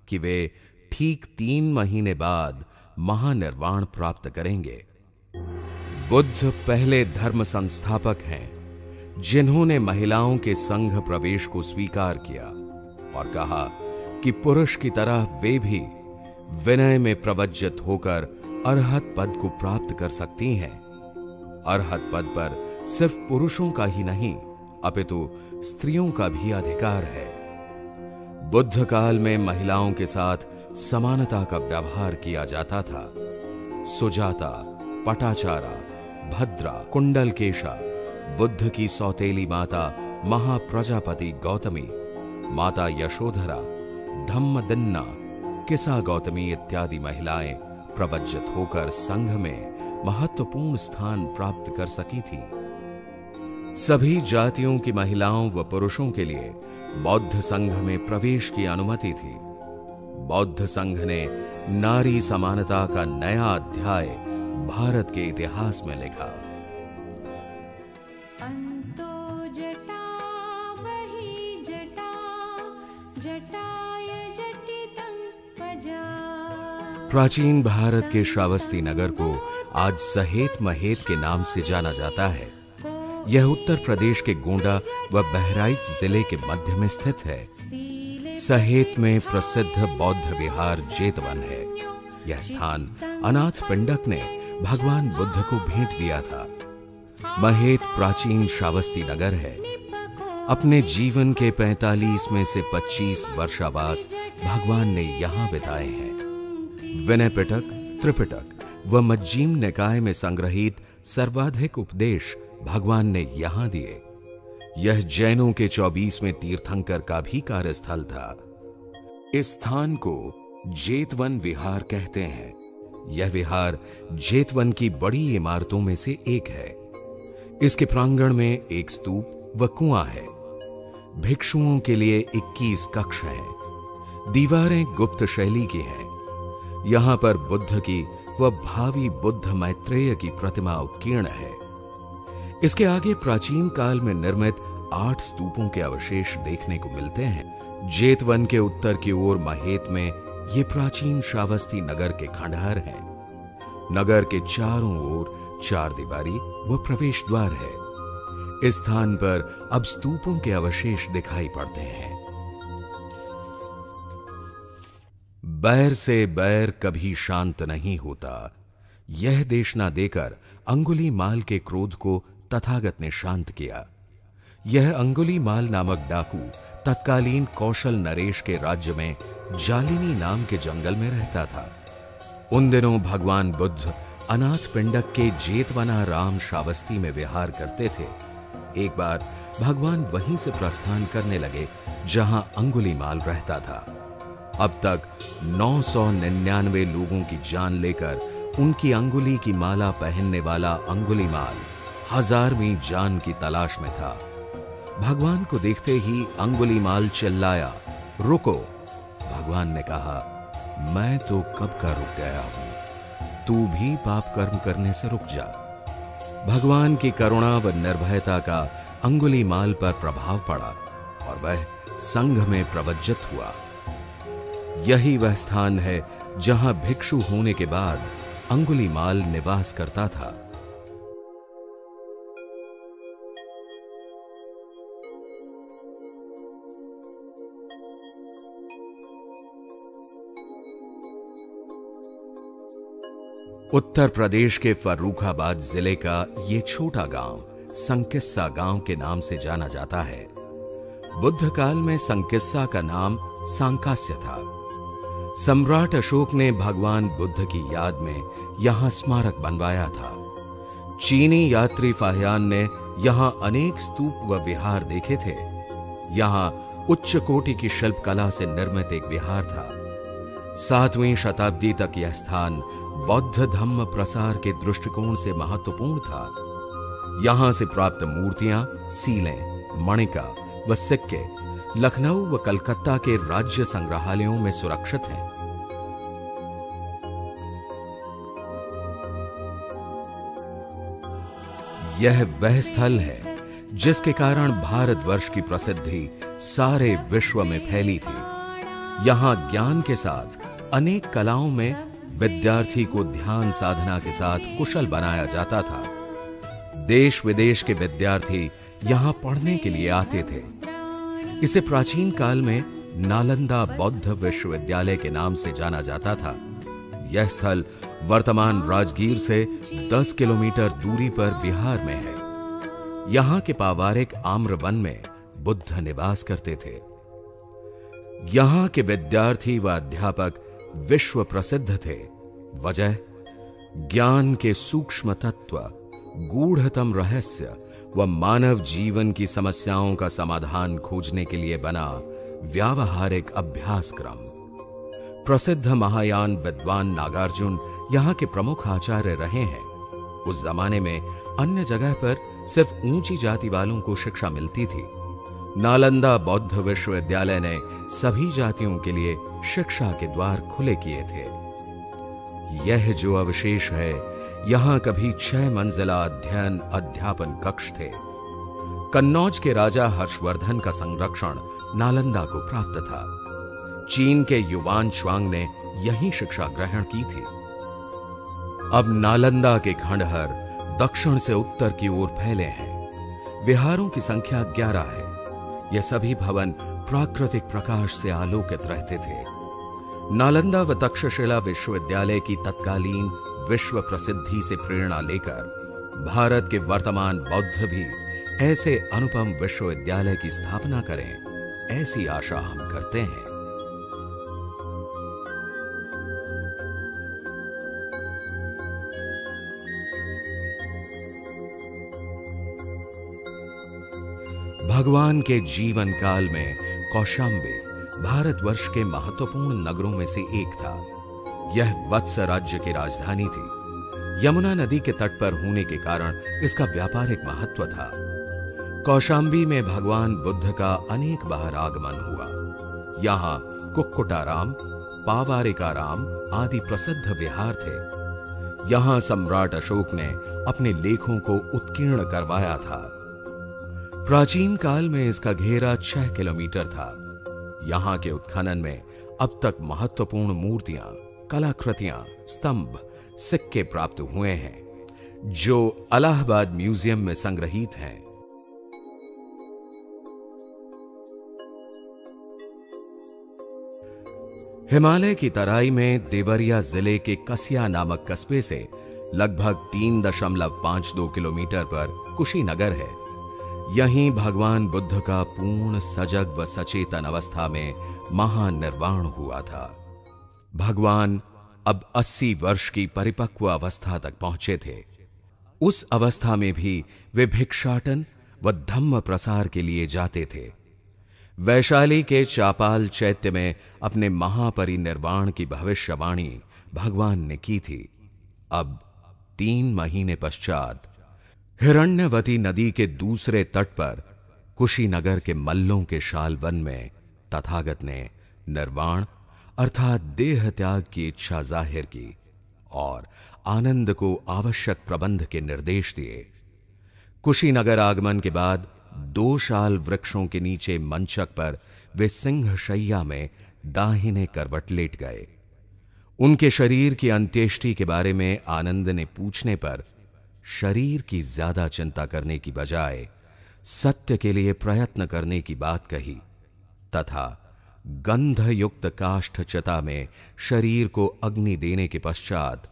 कि वे ठीक 3 महीने बाद महानिर्वाण प्राप्त करेंगे। बुद्ध पहले धर्म संस्थापक हैं जिन्होंने महिलाओं के संघ प्रवेश को स्वीकार किया और कहा कि पुरुष की तरह वे भी विनय में प्रवज्जित होकर अरहत पद को प्राप्त कर सकती हैं। अरहत पद पर सिर्फ पुरुषों का ही नहीं अपितु स्त्रियों का भी अधिकार है। बुद्ध काल में महिलाओं के साथ समानता का व्यवहार किया जाता था। सुजाता, पटाचारा, भद्रा, कुंडलकेशा, बुद्ध की सौतेली माता महाप्रजापति गौतमी, माता यशोधरा, धम्मदिन्ना, किसा गौतमी इत्यादि महिलाएं प्रवज्जित होकर संघ में महत्वपूर्ण स्थान प्राप्त कर सकी थी। सभी जातियों की महिलाओं व पुरुषों के लिए बौद्ध संघ में प्रवेश की अनुमति थी। बौद्ध संघ ने नारी समानता का नया अध्याय भारत के इतिहास में लिखा। अंतो जटा वही जटा, जटाय जटितं पजा। प्राचीन भारत के श्रावस्ती नगर को आज सहेत महेत के नाम से जाना जाता है। यह उत्तर प्रदेश के गोंडा व बहराइच जिले के मध्य में स्थित है। सहेत में प्रसिद्ध बौद्ध विहार जेतवन है। यह स्थान अनाथ पिंडक ने भगवान बुद्ध को भेंट दिया था। महेत प्राचीन श्रावस्ती नगर है। अपने जीवन के 45 में से 25 वर्षावास भगवान ने यहां बिताए हैं। विनय पिटक, त्रिपिटक व मज्जीम निकाय में संग्रहित सर्वाधिक उपदेश भगवान ने यहां दिए। यह जैनों के 24वें तीर्थंकर का भी कार्यस्थल था। इस स्थान को जेतवन विहार कहते हैं। यह विहार जेतवन की बड़ी इमारतों में से एक है। इसके प्रांगण में एक स्तूप व कुआं है। भिक्षुओं के लिए 21 कक्ष हैं। दीवारें गुप्त शैली की हैं। यहां पर बुद्ध की व भावी बुद्ध मैत्रेय की प्रतिमा उत्कीर्ण है। इसके आगे प्राचीन काल में निर्मित 8 स्तूपों के अवशेष देखने को मिलते हैं। जेतवन के उत्तर की ओर महेत में ये प्राचीन श्रावस्ती नगर के खंडहर हैं। नगर के चारों ओर 4 दीवारी व प्रवेश द्वार है। इस स्थान पर अब स्तूपों के अवशेष दिखाई पड़ते हैं। बैर से बैर कभी शांत नहीं होता, यह देशना देकर अंगुलीमाल के क्रोध को तथागत ने शांत किया। यह अंगुलीमाल नामक डाकू तत्कालीन कौशल नरेश के राज्य में जालिनी नाम के जंगल में रहता था। उन दिनों भगवान बुद्ध अनाथ पिंडक के जेतवनाराम श्रावस्ती में विहार करते थे। एक बार भगवान वहीं से प्रस्थान करने लगे जहां अंगुलीमाल रहता था। अब तक 999 लोगों की जान लेकर उनकी अंगुली की माला पहनने वाला अंगुलीमाल 1000वीं जान की तलाश में था। भगवान को देखते ही अंगुलीमाल चिल्लाया, रुको। भगवान ने कहा, मैं तो कब का रुक गया हूं, तू भी पाप कर्म करने से रुक जा। भगवान की करुणा व निर्भयता का अंगुलीमाल पर प्रभाव पड़ा और वह संघ में प्रवज्जित हुआ। यही वह स्थान है जहां भिक्षु होने के बाद अंगुलीमाल निवास करता था। उत्तर प्रदेश के फर्रुखाबाद जिले का ये छोटा गांव संकिस्सा गांव के नाम से जाना जाता है। बुद्ध काल में संकिस्सा का नाम सांकास्य था। सम्राट अशोक ने भगवान बुद्ध की याद में यहां स्मारक बनवाया था। चीनी यात्री फाहियान ने यहां अनेक स्तूप व विहार देखे थे। यहां उच्च कोटि की शिल्प कला से निर्मित एक विहार था। 7वीं शताब्दी तक यह स्थान बौद्ध धम्म प्रसार के दृष्टिकोण से महत्वपूर्ण था। यहां से प्राप्त मूर्तियां, सीलें, मणिका व सिक्के लखनऊ व कलकत्ता के राज्य संग्रहालयों में सुरक्षित हैं। यह वह स्थल है जिसके कारण भारतवर्ष की प्रसिद्धि सारे विश्व में फैली थी। यहां ज्ञान के साथ अनेक कलाओं में विद्यार्थी को ध्यान साधना के साथ कुशल बनाया जाता था। देश विदेश के विद्यार्थी यहां पढ़ने के लिए आते थे। इसे प्राचीन काल में नालंदा बौद्ध विश्वविद्यालय के नाम से जाना जाता था। यह स्थल वर्तमान राजगीर से 10 किलोमीटर दूरी पर बिहार में है। यहां के पावारिक आम्र वन में बुद्ध निवास करते थे। यहां के विद्यार्थी व अध्यापक विश्व प्रसिद्ध थे। वजह ज्ञान के सूक्ष्म तत्व, गूढ़तम रहस्य व मानव जीवन की समस्याओं का समाधान खोजने के लिए बना व्यावहारिक अभ्यासक्रम। प्रसिद्ध महायान विद्वान नागार्जुन यहां के प्रमुख आचार्य रहे हैं। उस जमाने में अन्य जगह पर सिर्फ ऊंची जाति वालों को शिक्षा मिलती थी। नालंदा बौद्ध विश्वविद्यालय ने सभी जातियों के लिए शिक्षा के द्वार खुले किए थे। यह जो अवशेष है, यहां कभी 6 मंजिला अध्ययन अध्यापन कक्ष थे। कन्नौज के राजा हर्षवर्धन का संरक्षण नालंदा को प्राप्त था। चीन के युवान श्वांग ने यही शिक्षा ग्रहण की थी। अब नालंदा के खंडहर दक्षिण से उत्तर की ओर फैले हैं। विहारों की संख्या 11 है। यह सभी भवन प्राकृतिक प्रकाश से आलोकित रहते थे। नालंदा व तक्षशिला विश्वविद्यालय की तत्कालीन विश्व प्रसिद्धि से प्रेरणा लेकर भारत के वर्तमान बौद्ध भी ऐसे अनुपम विश्वविद्यालय की स्थापना करें, ऐसी आशा हम करते हैं। भगवान के जीवन काल में कौशांबी भारतवर्ष के महत्वपूर्ण नगरों में से एक था। यह वत्स राज्य की राजधानी थी। यमुना नदी के तट पर होने के कारण इसका व्यापारिक महत्व था। कौशांबी में भगवान बुद्ध का अनेक बार आगमन हुआ। यहां कुक्कुटाराम, पावारिकाराम आदि प्रसिद्ध विहार थे। यहां सम्राट अशोक ने अपने लेखों को उत्कीर्ण करवाया था। प्राचीन काल में इसका घेरा 6 किलोमीटर था। यहां के उत्खनन में अब तक महत्वपूर्ण मूर्तियां, कलाकृतियां, स्तंभ, सिक्के प्राप्त हुए हैं, जो इलाहाबाद म्यूजियम में संग्रहीत हैं। हिमालय की तराई में देवरिया जिले के कसिया नामक कस्बे से लगभग 3.52 किलोमीटर पर कुशीनगर है। यहीं भगवान बुद्ध का पूर्ण सजग व सचेतन अवस्था में महानिर्वाण हुआ था। भगवान अब 80 वर्ष की परिपक्व अवस्था तक पहुंचे थे। उस अवस्था में भी वे भिक्षाटन व धम्म प्रसार के लिए जाते थे। वैशाली के चापाल चैत्य में अपने महापरिनिर्वाण की भविष्यवाणी भगवान ने की थी। अब 3 महीने पश्चात हिरण्यवती नदी के दूसरे तट पर कुशीनगर के मल्लों के शालवन में तथागत ने निर्वाण अर्थात देह त्याग की इच्छा जाहिर की और आनंद को आवश्यक प्रबंध के निर्देश दिए। कुशीनगर आगमन के बाद 2 शाल वृक्षों के नीचे मंचक पर वे सिंह शैया में दाहिने करवट लेट गए। उनके शरीर की अंत्येष्टि के बारे में आनंद ने पूछने पर शरीर की ज्यादा चिंता करने की बजाय सत्य के लिए प्रयत्न करने की बात कही तथा गंध युक्त काष्ठ चिता में शरीर को अग्नि देने के पश्चात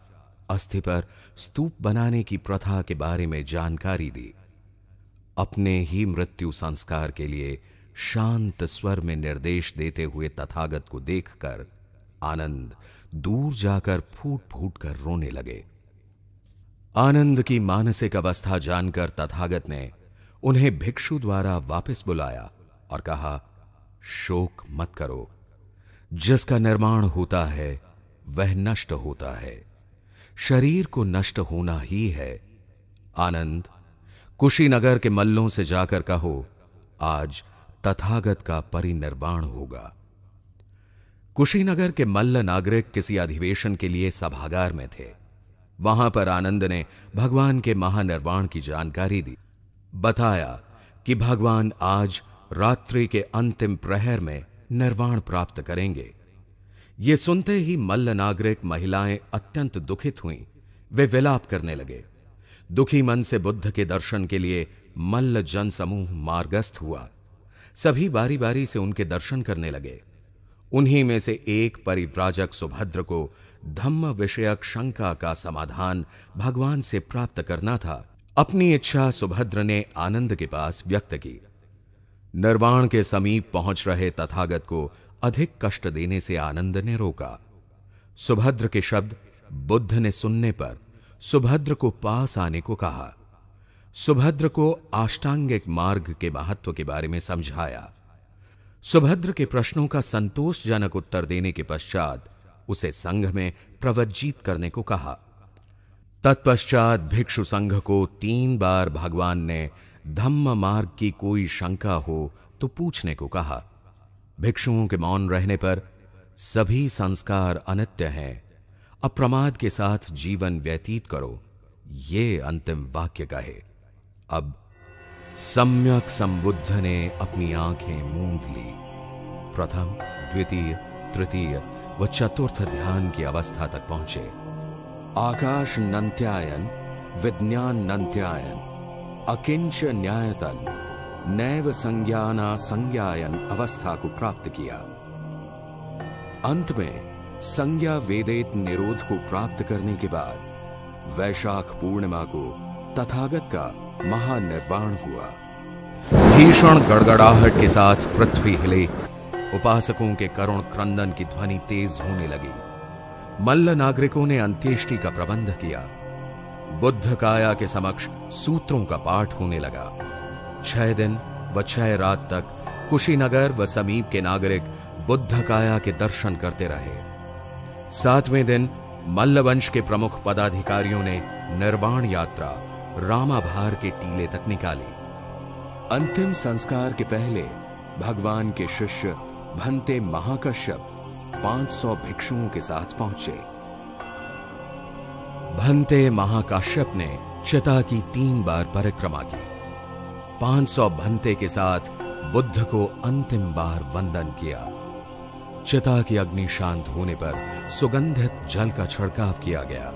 अस्थि पर स्तूप बनाने की प्रथा के बारे में जानकारी दी। अपने ही मृत्यु संस्कार के लिए शांत स्वर में निर्देश देते हुए तथागत को देखकर आनंद दूर जाकर फूट फूट कर रोने लगे। आनंद की मानसिक अवस्था जानकर तथागत ने उन्हें भिक्षु द्वारा वापस बुलाया और कहा, शोक मत करो, जिसका निर्माण होता है वह नष्ट होता है, शरीर को नष्ट होना ही है। आनंद, कुशीनगर के मल्लों से जाकर कहो, आज तथागत का परिनिर्वाण होगा। कुशीनगर के मल्ल नागरिक किसी अधिवेशन के लिए सभागार में थे। वहां पर आनंद ने भगवान के महानिर्वाण की जानकारी दी। बताया कि भगवान आज रात्रि के अंतिम प्रहर में निर्वाण प्राप्त करेंगे। ये सुनते ही मल्ल नागरिक महिलाएं अत्यंत दुखित हुईं। वे विलाप करने लगे। दुखी मन से बुद्ध के दर्शन के लिए मल्ल जन समूह मार्गस्थ हुआ। सभी बारी बारी से उनके दर्शन करने लगे। उन्हीं में से एक परिव्राजक सुभद्र को धम्म विषयक शंका का समाधान भगवान से प्राप्त करना था। अपनी इच्छा सुभद्र ने आनंद के पास व्यक्त की। निर्वाण के समीप पहुंच रहे तथागत को अधिक कष्ट देने से आनंद ने रोका। सुभद्र के शब्द बुद्ध ने सुनने पर सुभद्र को पास आने को कहा। सुभद्र को अष्टांगिक मार्ग के महत्व के बारे में समझाया। सुभद्र के प्रश्नों का संतोषजनक उत्तर देने के पश्चात उसे संघ में प्रवज्जित करने को कहा। तत्पश्चात भिक्षु संघ को 3 बार भगवान ने धम्म मार्ग की कोई शंका हो तो पूछने को कहा। भिक्षुओं के मौन रहने पर सभी संस्कार अनित्य हैं, अप्रमाद के साथ जीवन व्यतीत करो, ये अंतिम वाक्य कहे। अब सम्यक संबुद्ध ने अपनी आंखें मूंद ली। प्रथम, द्वितीय, तृतीय व चतुर्थ ध्यान की अवस्था तक पहुंचे। आकाश नंत्यायन, विज्ञान नंत्यायन, अकिंच न्यायतन, नैव संज्ञाना संज्ञायन अवस्था को प्राप्त किया। अंत में संज्ञा वेदेत निरोध को प्राप्त करने के बाद वैशाख पूर्णिमा को तथागत का महानिर्वाण हुआ। भीषण गड़गड़ाहट के साथ पृथ्वी हिले। उपासकों के करुण क्रंदन की ध्वनि तेज होने लगी। मल्ल नागरिकों ने अंत्येष्टि का प्रबंध किया। बुद्ध काया के समक्ष सूत्रों का पाठ होने लगा। 6 दिन व 6 रात तक कुशीनगर व समीप के नागरिक बुद्ध काया के दर्शन करते रहे। 7वें दिन मल्लवंश के प्रमुख पदाधिकारियों ने निर्वाण यात्रा रामाभार के टीले तक निकाली। अंतिम संस्कार के पहले भगवान के शिष्य भंते महाकश्यप 500 भिक्षुओं के साथ पहुंचे। भंते महाकाश्यप ने चिता की 3 बार परिक्रमा की। 500 भंते के साथ बुद्ध को अंतिम बार वंदन किया। चिता की अग्नि शांत होने पर सुगंधित जल का छिड़काव किया गया।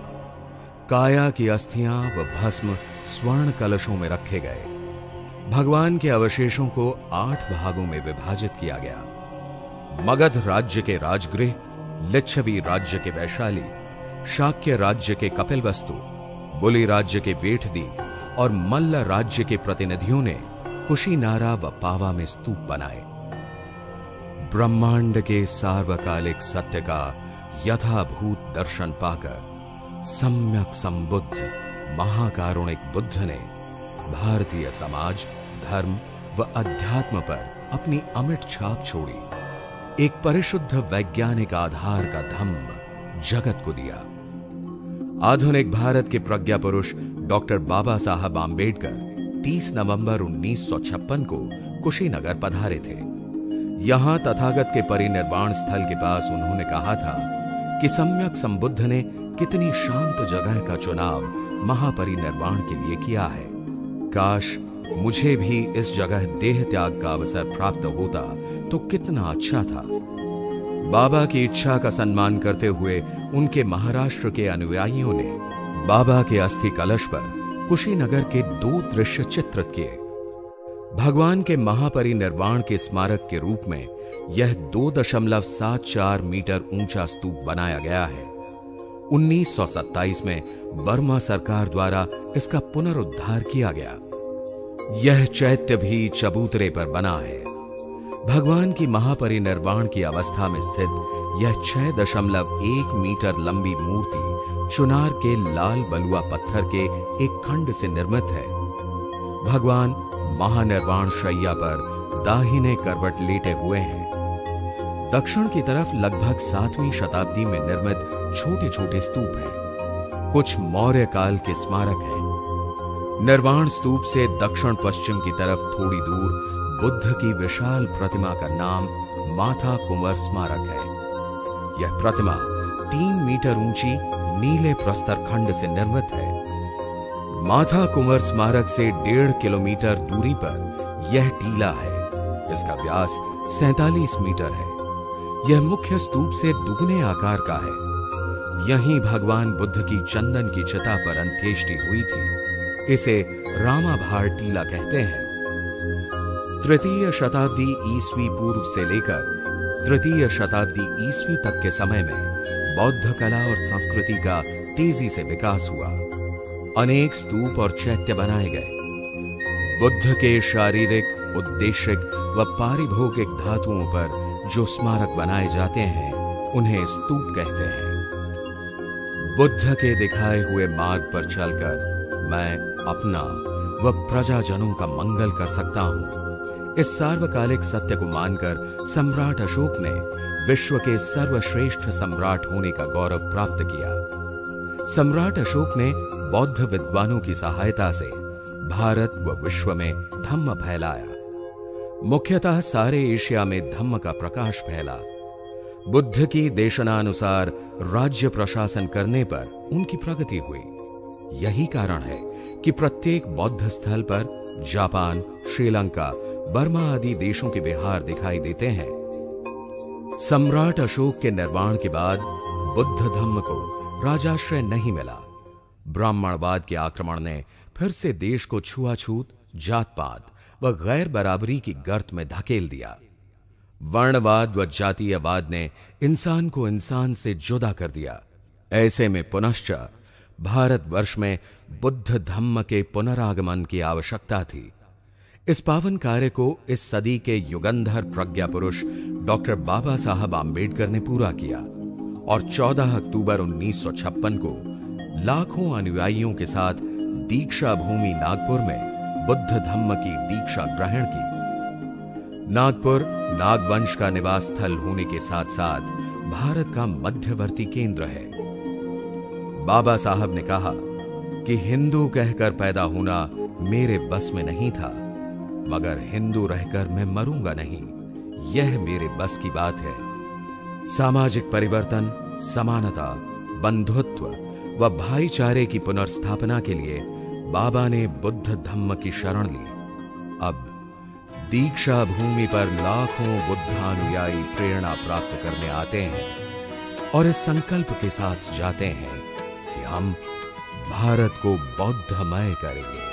काया की अस्थियां व भस्म स्वर्ण कलशों में रखे गए। भगवान के अवशेषों को 8 भागों में विभाजित किया गया। मगध राज्य के राजगृह, लिच्छवी राज्य के वैशाली, शाक्य राज्य के कपिलवस्तु, बुली राज्य के वेठदी और मल्ल राज्य के प्रतिनिधियों ने कुशीनारा व पावा में स्तूप बनाए। ब्रह्मांड के सार्वकालिक सत्य का यथाभूत दर्शन पाकर सम्यक संबुद्ध महाकारुणिक बुद्ध ने भारतीय समाज, धर्म व अध्यात्म पर अपनी अमिट छाप छोड़ी। एक परिशुद्ध वैज्ञानिक आधार का धम्म जगत को दिया। आधुनिक भारत के प्रज्ञा पुरुष डॉक्टर बाबा साहब आम्बेडकर 30 नवंबर 1956 को कुशीनगर पधारे थे। यहां तथागत के परिनिर्वाण स्थल के पास उन्होंने कहा था कि सम्यक संबुद्ध ने कितनी शांत जगह का चुनाव महापरिनिर्वाण के लिए किया है। काश मुझे भी इस जगह देह त्याग का अवसर प्राप्त होता तो कितना अच्छा था। बाबा की इच्छा का सम्मान करते हुए उनके महाराष्ट्र के अनुयायियों ने बाबा के अस्थि कलश पर कुशीनगर के 2 दृश्य चित्रित किए। भगवान के महापरिनिर्वाण के स्मारक के रूप में यह 2.74 मीटर ऊंचा स्तूप बनाया गया है। 1927 में बर्मा सरकार द्वारा इसका पुनरुद्धार किया गया। यह चैत्य भी चबूतरे पर बना है। भगवान की महापरिनिर्वाण की अवस्था में स्थित यह 6.1 मीटर लंबी मूर्ति चुनार के लाल बलुआ पत्थर के एक खंड से निर्मित है। भगवान महानिर्वाण शैया पर दाहिने करवट लेटे हुए हैं। दक्षिण की तरफ लगभग 7वीं शताब्दी में निर्मित छोटे छोटे स्तूप हैं। कुछ मौर्य काल के स्मारक हैं। निर्वाण स्तूप से दक्षिण पश्चिम की तरफ थोड़ी दूर बुद्ध की विशाल प्रतिमा का नाम माथा कुंवर स्मारक है। यह प्रतिमा 3 मीटर ऊंची नीले प्रस्तर खंड से निर्मित है। माथा कुंवर स्मारक से 1.5 किलोमीटर दूरी पर यह टीला है। इसका व्यास 47 मीटर है। यह मुख्य स्तूप से दुगने आकार का है। यहीं भगवान बुद्ध की चंदन की चिता पर अंत्येष्टि हुई थी। इसे रामाभार टीला कहते हैं। 3य शताब्दी ईस्वी पूर्व से लेकर 3य शताब्दी ईस्वी तक के समय में बौद्ध कला और संस्कृति का तेजी से विकास हुआ। अनेक स्तूप और चैत्य बनाए गए। बुद्ध के शारीरिक, उद्देशिक व पारिभौतिक धातुओं पर जो स्मारक बनाए जाते हैं उन्हें स्तूप कहते हैं। बुद्ध के दिखाए हुए मार्ग पर चलकर मैं अपना व प्रजाजनों का मंगल कर सकता हूं। इस सार्वकालिक सत्य को मानकर सम्राट अशोक ने विश्व के सर्वश्रेष्ठ सम्राट होने का गौरव प्राप्त किया। सम्राट अशोक ने बौद्ध विद्वानों की सहायता से भारत व विश्व में धम्म फैलाया। मुख्यतः सारे एशिया में धम्म का प्रकाश फैला। बुद्ध की देशनानुसार राज्य प्रशासन करने पर उनकी प्रगति हुई। यही कारण है कि प्रत्येक बौद्ध स्थल पर जापान, श्रीलंका, बर्मा आदि देशों के विहार दिखाई देते हैं। सम्राट अशोक के निर्माण के बाद बुद्ध धम्म को राजाश्रय नहीं मिला। ब्राह्मणवाद के आक्रमण ने फिर से देश को छुआछूत, जात पात व गैर बराबरी की गर्त में धकेल दिया। वर्णवाद व जातीयवाद ने इंसान को इंसान से जुदा कर दिया। ऐसे में पुनश्च भारतवर्ष में बुद्ध धम्म के पुनरागमन की आवश्यकता थी। इस पावन कार्य को इस सदी के युगंधर प्रज्ञा पुरुष डॉक्टर बाबा साहब आम्बेडकर ने पूरा किया और 14 अक्टूबर 1956 को लाखों अनुयायियों के साथ दीक्षा भूमि नागपुर में बुद्ध धम्म की दीक्षा ग्रहण की। नागपुर नागवंश का निवास स्थल होने के साथ साथ भारत का मध्यवर्ती केंद्र है। बाबा साहब ने कहा कि हिंदू कहकर पैदा होना मेरे बस में नहीं था, मगर हिंदू रहकर मैं मरूंगा नहीं, यह मेरे बस की बात है। सामाजिक परिवर्तन, समानता, बंधुत्व व भाईचारे की पुनर्स्थापना के लिए बाबा ने बुद्ध धम्म की शरण ली। अब दीक्षा भूमि पर लाखों बुद्धानुयायी प्रेरणा प्राप्त करने आते हैं और इस संकल्प के साथ जाते हैं कि हम भारत को बौद्धमय करेंगे।